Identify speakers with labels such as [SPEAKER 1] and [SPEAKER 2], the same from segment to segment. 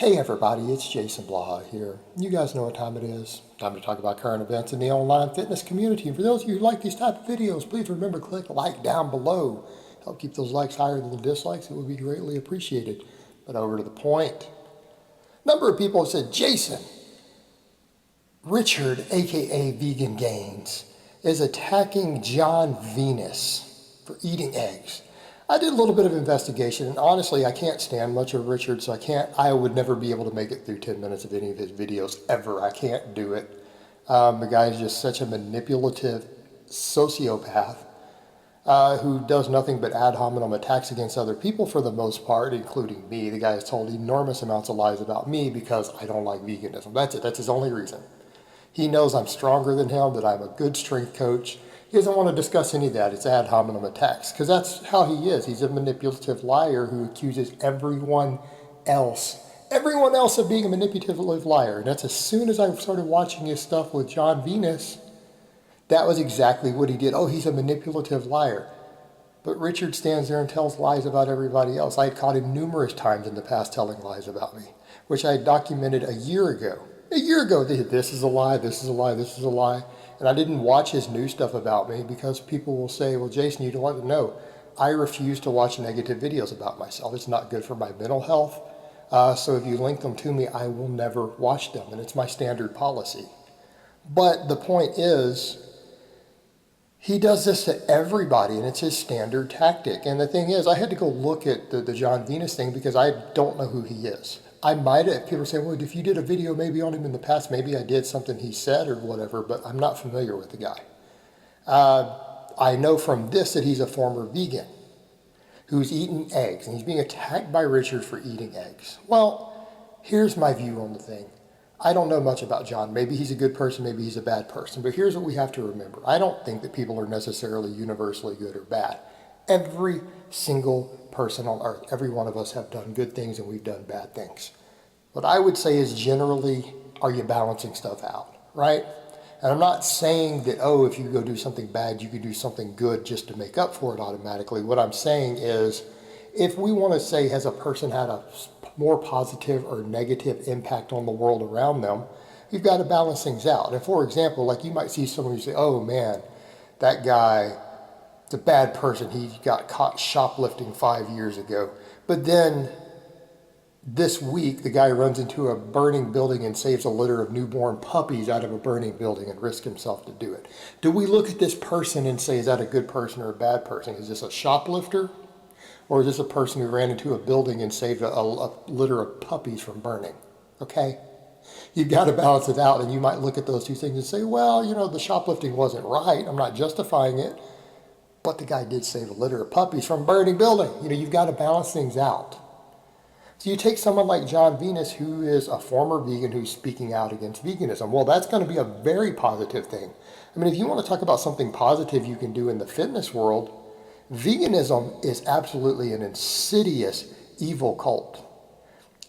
[SPEAKER 1] Hey everybody, it's Jason Blaha here. You guys know what time it is. Time to talk about current events in the online fitness community. And for those of you who like these type of videos, please remember to click like down below. Help keep those likes higher than the dislikes. It would be greatly appreciated. But over to the point. Number of people have said, Jason, Richard, aka Vegan Gains, is attacking John Venus for eating eggs. I did a little bit of investigation, and honestly, I can't stand much of Richard, so I would never be able to make it through 10 minutes of any of his videos, ever. I can't do it. The guy is just such a manipulative sociopath who does nothing but ad hominem attacks against other people for the most part, including me. The guy has told enormous amounts of lies about me because I don't like veganism. That's it. That's his only reason. He knows I'm stronger than him, that I'm a good strength coach. He doesn't want to discuss any of that. It's ad hominem attacks, because that's how he is. He's a manipulative liar who accuses everyone else of being a manipulative liar. And that's as soon as I started watching his stuff with John Venus, that was exactly what he did. Oh, he's a manipulative liar. But Richard stands there and tells lies about everybody else. I had caught him numerous times in the past telling lies about me, which I had documented a year ago. A year ago, this is a lie, this is a lie, this is a lie. And I didn't watch his new stuff about me because people will say, well, Jason, you don't want to know. I refuse to watch negative videos about myself. It's not good for my mental health. So if you link them to me, I will never watch them. And it's my standard policy. But the point is, he does this to everybody, and it's his standard tactic. And the thing is, I had to go look at the John Venus thing because I don't know who he is. I might have, people say, well, if you did a video maybe on him in the past, maybe I did something he said or whatever, but I'm not familiar with the guy. I know from this that he's a former vegan who's eaten eggs, and he's being attacked by Richard for eating eggs. Well, here's my view on the thing. I don't know much about John. Maybe he's a good person, maybe he's a bad person, but here's what we have to remember. I don't think that people are necessarily universally good or bad. Every single person on earth, every one of us have done good things and we've done bad things. What I would say is generally, are you balancing stuff out, right? And I'm not saying that, oh, if you go do something bad, you could do something good just to make up for it automatically. What I'm saying is, if we want to say, has a person had a more positive or negative impact on the world around them, you've got to balance things out. And for example, like you might see someone who say, oh man, that guy, it's a bad person. He got caught shoplifting 5 years ago. But then this week, the guy runs into a burning building and saves a litter of newborn puppies out of a burning building and risks himself to do it. Do we look at this person and say, is that a good person or a bad person? Is this a shoplifter? Or is this a person who ran into a building and saved a litter of puppies from burning? Okay? You've got to balance it out, and you might look at those two things and say, well, you know, the shoplifting wasn't right. I'm not justifying it. But the guy did save a litter of puppies from a burning building. You know, you've got to balance things out. So you take someone like John Venus, who is a former vegan who's speaking out against veganism. Well, that's going to be a very positive thing. I mean, if you want to talk about something positive you can do in the fitness world, veganism is absolutely an insidious, evil cult.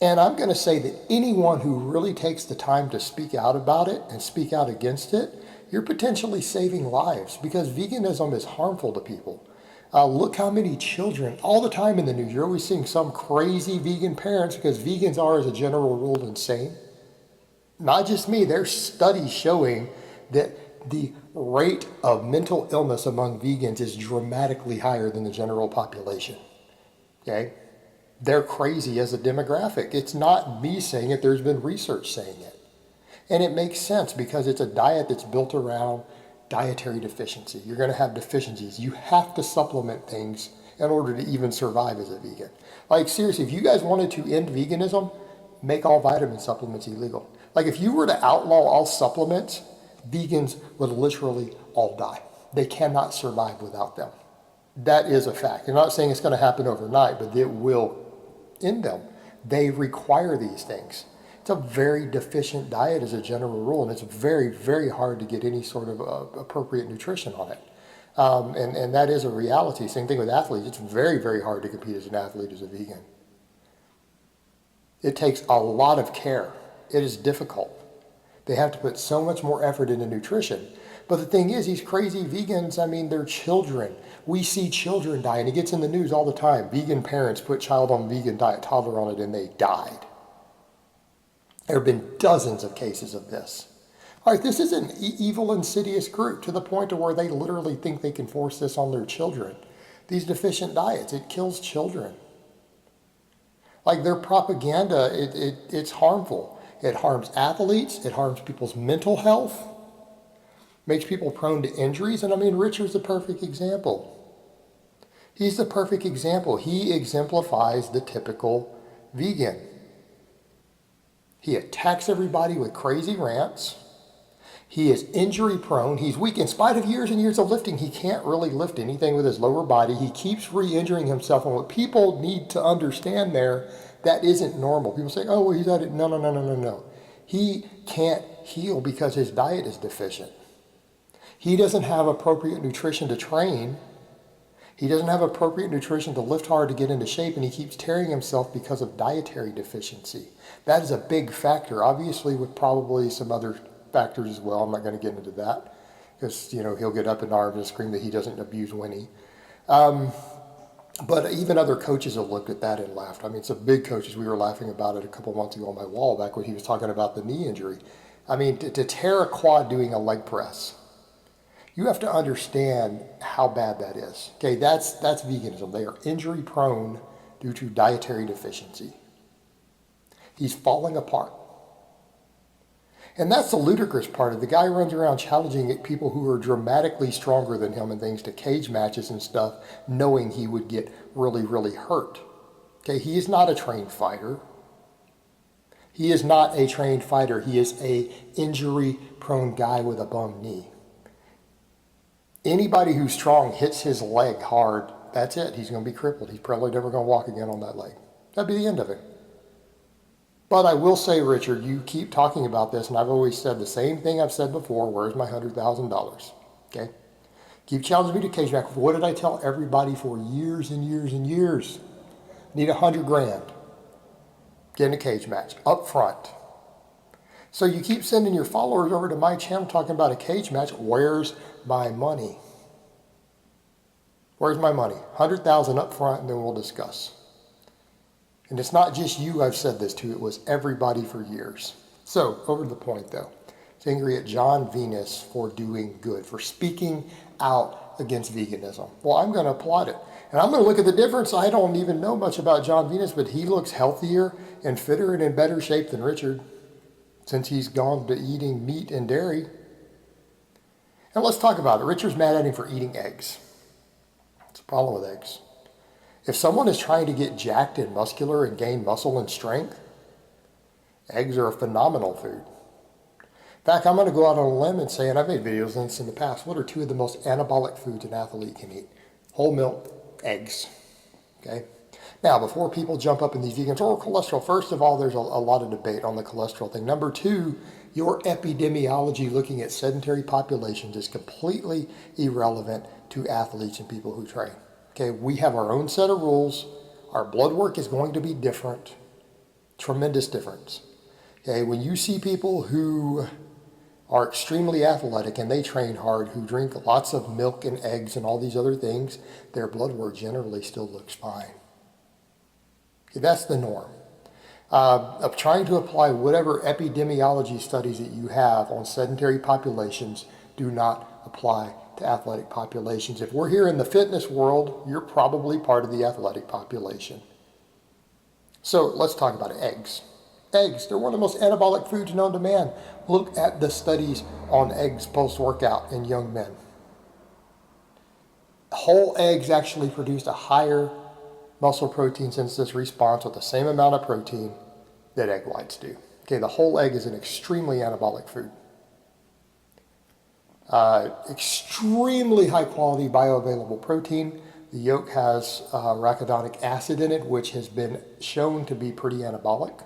[SPEAKER 1] And I'm going to say that anyone who really takes the time to speak out about it and speak out against it, you're potentially saving lives, because veganism is harmful to people. Look how many children, all the time in the news, you're always seeing some crazy vegan parents, because vegans are, as a general rule, insane. Not just me, there's studies showing that the rate of mental illness among vegans is dramatically higher than the general population. Okay? They're crazy as a demographic. It's not me saying it, there's been research saying it. And it makes sense because it's a diet that's built around dietary deficiency. You're going to have deficiencies. You have to supplement things in order to even survive as a vegan. Like seriously, if you guys wanted to end veganism, make all vitamin supplements illegal. Like if you were to outlaw all supplements, vegans would literally all die. They cannot survive without them. That is a fact. I'm not saying it's going to happen overnight, but it will end them. They require these things. It's a very deficient diet as a general rule, and it's very, very hard to get any sort of appropriate nutrition on it. And that is a reality. Same thing with athletes. It's very, very hard to compete as an athlete as a vegan. It takes a lot of care. It is difficult. They have to put so much more effort into nutrition. But the thing is, these crazy vegans, I mean, they're children. We see children die, and it gets in the news all the time. Vegan parents put child on vegan diet, toddler on it, and they died. There have been dozens of cases of this. All right, this is an evil, insidious group to the point to where they literally think they can force this on their children. These deficient diets, it kills children. Like their propaganda, it's harmful. It harms athletes, it harms people's mental health, makes people prone to injuries. And I mean, Richard's the perfect example. He's the perfect example. He exemplifies the typical vegan. He attacks everybody with crazy rants. He is injury prone. He's weak. In spite of years and years of lifting, he can't really lift anything with his lower body. He keeps re-injuring himself. And what people need to understand there, that isn't normal. People say, oh, well, he's at it. No, no, no, no, no, no. He can't heal because his diet is deficient. He doesn't have appropriate nutrition to train. He doesn't have appropriate nutrition to lift hard to get into shape, and he keeps tearing himself because of dietary deficiency. That is a big factor, obviously with probably some other factors as well. I'm not going to get into that because, he'll get up in arms and scream that he doesn't abuse Winnie. But even other coaches have looked at that and laughed. I mean, some big coaches, we were laughing about it a couple months ago on my wall back when he was talking about the knee injury. I mean, to tear a quad doing a leg press, you have to understand how bad that is. Okay, that's veganism. They are injury prone due to dietary deficiency. He's falling apart. And that's the ludicrous part of it. The guy runs around challenging people who are dramatically stronger than him and things to cage matches and stuff, knowing he would get really, really hurt. Okay, he is not a trained fighter. He is not a trained fighter. He is a injury-prone guy with a bum knee. Anybody who's strong hits his leg hard, that's it. He's going to be crippled. He's probably never going to walk again on that leg. That'd be the end of it. But I will say, Richard, you keep talking about this, and I've always said the same thing I've said before. Where's my $100,000? Okay? Keep challenging me to cage match. What did I tell everybody for years and years and years? Need $100,000. Get in a cage match up front. So you keep sending your followers over to my channel talking about a cage match. Where's my money? Where's my money? $100,000 up front, and then we'll discuss. And it's not just you I've said this to. It was everybody for years. So, over to the point, though. He's angry at John Venus for doing good, for speaking out against veganism. Well, I'm going to applaud it. And I'm going to look at the difference. I don't even know much about John Venus, but he looks healthier and fitter and in better shape than Richard since he's gone to eating meat and dairy. And let's talk about it. Richard's mad at him for eating eggs. What's the problem with eggs? If someone is trying to get jacked and muscular and gain muscle and strength, eggs are a phenomenal food. In fact, I'm going to go out on a limb and say, and I've made videos on this in the past, what are two of the most anabolic foods an athlete can eat? Whole milk, eggs. Okay? Now, before people jump up in these vegans or cholesterol, first of all, there's a lot of debate on the cholesterol thing. Number two, your epidemiology looking at sedentary populations is completely irrelevant to athletes and people who train. Okay, we have our own set of rules. Our blood work is going to be different. Tremendous difference. Okay, when you see people who are extremely athletic and they train hard, who drink lots of milk and eggs and all these other things, their blood work generally still looks fine. Okay, that's the norm. Of trying to apply whatever epidemiology studies that you have on sedentary populations do not apply to athletic populations. If we're here in the fitness world, you're probably part of the athletic population. So let's talk about eggs. Eggs, they're one of the most anabolic foods known to man. Look at the studies on eggs post-workout in young men. Whole eggs actually produced a higher muscle protein synthesis response with the same amount of protein that egg whites do. Okay, the whole egg is an extremely anabolic food. Extremely high quality bioavailable protein. The yolk has arachidonic acid in it, which has been shown to be pretty anabolic.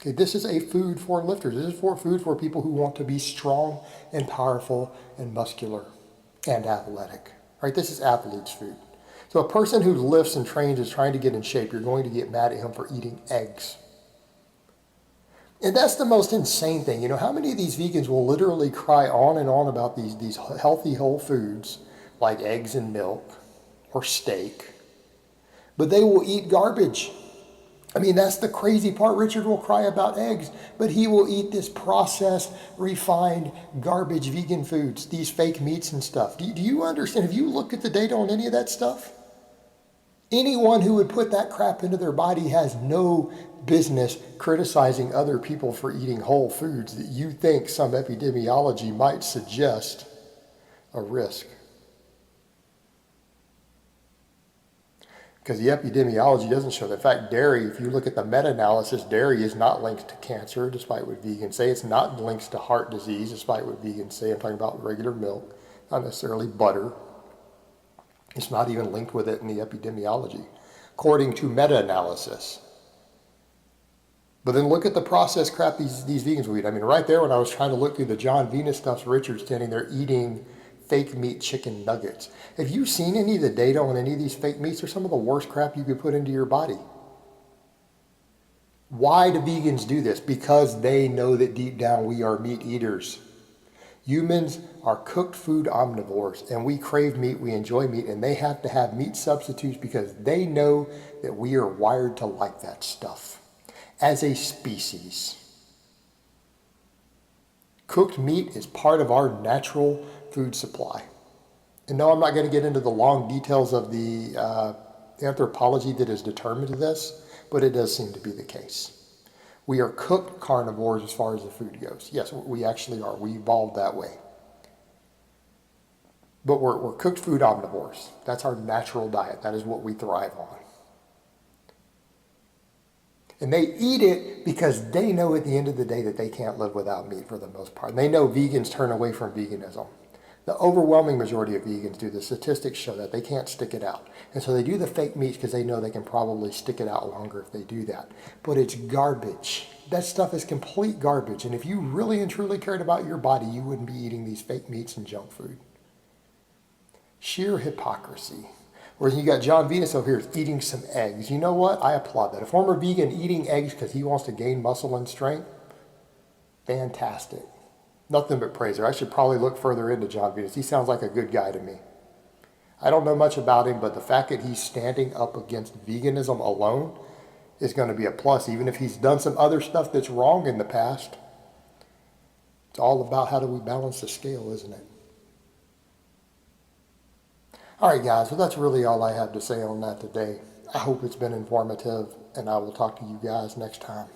[SPEAKER 1] Okay, this is a food for lifters. This is for food for people who want to be strong and powerful and muscular and athletic. Right? This is athlete's food. So a person who lifts and trains is trying to get in shape. You're going to get mad at him for eating eggs. And that's the most insane thing. You know, how many of these vegans will literally cry on and on about these healthy whole foods like eggs and milk or steak, but they will eat garbage. I mean, that's the crazy part. Richard will cry about eggs, but he will eat this processed, refined, garbage vegan foods, these fake meats and stuff. Do you understand? Have you looked at the data on any of that stuff? Anyone who would put that crap into their body has no business criticizing other people for eating whole foods that you think some epidemiology might suggest a risk. Because the epidemiology doesn't show that. In fact, dairy, if you look at the meta-analysis, dairy is not linked to cancer, despite what vegans say. It's not linked to heart disease, despite what vegans say. I'm talking about regular milk, not necessarily butter. It's not even linked with it in the epidemiology, according to meta-analysis. But then look at the processed crap these vegans will eat. I mean, right there when I was trying to look through the John Venus stuff, Richard's standing there eating fake meat chicken nuggets. Have you seen any of the data on any of these fake meats? They're some of the worst crap you could put into your body. Why do vegans do this? Because they know that deep down we are meat eaters. Humans are cooked food omnivores, and we crave meat, we enjoy meat, and they have to have meat substitutes because they know that we are wired to like that stuff as a species. Cooked meat is part of our natural food supply. And no, I'm not going to get into the long details of the anthropology that has determined this, but it does seem to be the case. We are cooked carnivores as far as the food goes. Yes, we actually are. We evolved that way. But we're cooked food omnivores. That's our natural diet. That is what we thrive on. And they eat it because they know at the end of the day that they can't live without meat for the most part. And they know vegans turn away from veganism. The overwhelming majority of vegans do. The statistics show that they can't stick it out. And so they do the fake meats because they know they can probably stick it out longer if they do that. But it's garbage. That stuff is complete garbage. And if you really and truly cared about your body, you wouldn't be eating these fake meats and junk food. Sheer hypocrisy. Whereas you got John Venus over here eating some eggs. You know what? I applaud that. A former vegan eating eggs because he wants to gain muscle and strength, fantastic. Nothing but praise there. I should probably look further into John Venus. He sounds like a good guy to me. I don't know much about him, but the fact that he's standing up against veganism alone is going to be a plus, even if he's done some other stuff that's wrong in the past. It's all about how do we balance the scale, isn't it? All right, guys, well, that's really all I have to say on that today. I hope it's been informative, and I will talk to you guys next time.